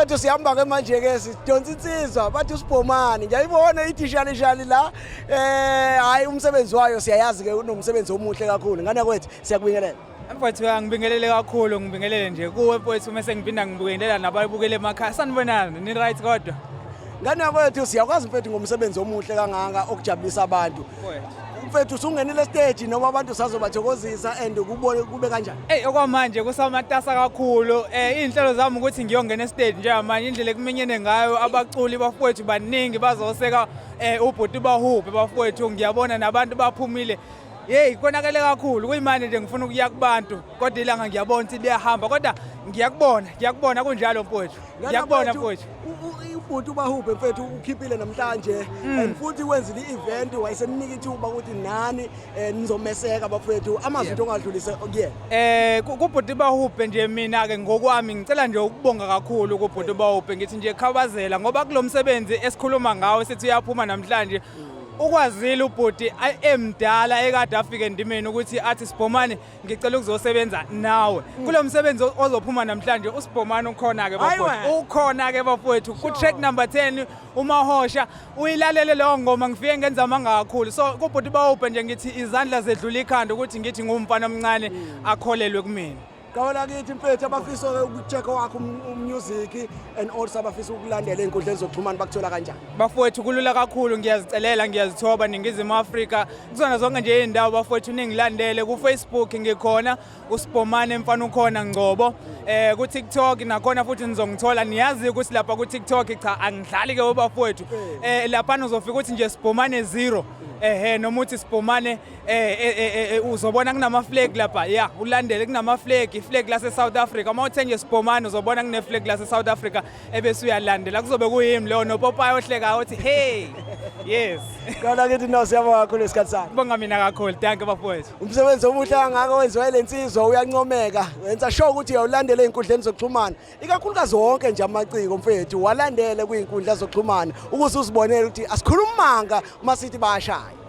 mfethu sihamba ke manje ke sidonsa insizwa bathi usibhomani ngiyayibona i-t-shirt shali la hayi umsebenzi wayo siyayazi ke unomsebenzi omuhle kakhulu ngane kwethu siyakubingelela. Mfowethu ngibingelele kakhulu ngibingelele nje kuwe mfowethu mase ngiphinda ngibingelela nababukele emakhaya sanibonana ni right kodwa ngane kwethu siyakwazi mfethu ngomsebenzi omuhle kangaka okujabulisa abantu mfethu usungenile stage noma abantu sazobathokozisa and ukubone kube kanjani. Okwamanje kusamatasa kakhulu inhlelo zami ukuthi ngiyongena stage njengamanje indlela ekumenyene ngayo abaculi bafowethu baningi bazoseka ubhuti bahuphe bafowethu ngiyabona nabantu baphumile. Konakele kakhulu kuyimanje nje ngifuna ukuya kubantu kodwa ilanga ngiyabona ukuthi liyahamba kodwa ngiyakubona kunjalo mfowethu ngiyakubona mfowethu. Ubhuti ubahuphe mfethu ukhiphile namhlanje and futhi wenzile i-event wayesemnika ithuba ukuthi nani nizomeseka bafowethu amazinto ongadlulise kuyena. Kubhuti bahuphe nje mina ke ngokwami ngicela nje ukubonga kakhulu kubhuti bahuphe ngithi nje khawazela ngoba kulomsebenzi esikhuluma ngawo sithi uyaphuma namhlanje. Ukwazile ubhuti emdala ekade afike endimeni ukuthi athi Sibhomane ngicela ukuzosebenza nawe kulo msebenzi ozophuma namhlanje uSibhomane ukhona ke bafowethu ukhona ke bafowethu ku track number 10 uMahosha uyilalele leyo ngoma ngifike ngenza amanga kakhulu so kubhuti bawuphe nje ngithi izandla zedlula ikhanda ukuthi ngithi ngumfana omncane akholelwe kumina. Kawela kithi mfethu abafisa ukuchecka wakho music and also abafisa ukulandela inkundleni zokuxhumana bakuthola kanjani. Bafowethu kulula kakhulu ngiyazicelela ngiyazithoba ningizimu Afrika kuzona zonke nje indawo bafowethu ningilandele ku Facebook ngikhona uSibhomane mfana ukhona Ngcobo ku TikTok nakhona futhi nizongithola niyazi ukuthi lapha ku TikTok cha angidlali ke bafowethu lapha uzofika ukuthi nje Sibhomane 0 noma uthi Sibhomane uzobona kunama flag lapha ulandele kunama flag lase South Africa uma uthenje Sibhomane uzobona kune flag lase South Africa ebese uyalandela kuzobe kuyimi lo noPopayi ohleka uthi hey yes kana kithi no siyabonga kakhulu isikhathi sakho. Bonga mina kakhulu thank you bafowethu. Umsebenzi omuhle kangaka wenziwa ilensizwa uyancomeka wenza sure ukuthi uyawulandela inkundleni zokuxhumana ikakhulukazi wonke nje amaciko mfethu walandele kwinkundla zokuxhumana ukuze uzibonele ukuthi asikhuluma manga uma sithi bayashaya.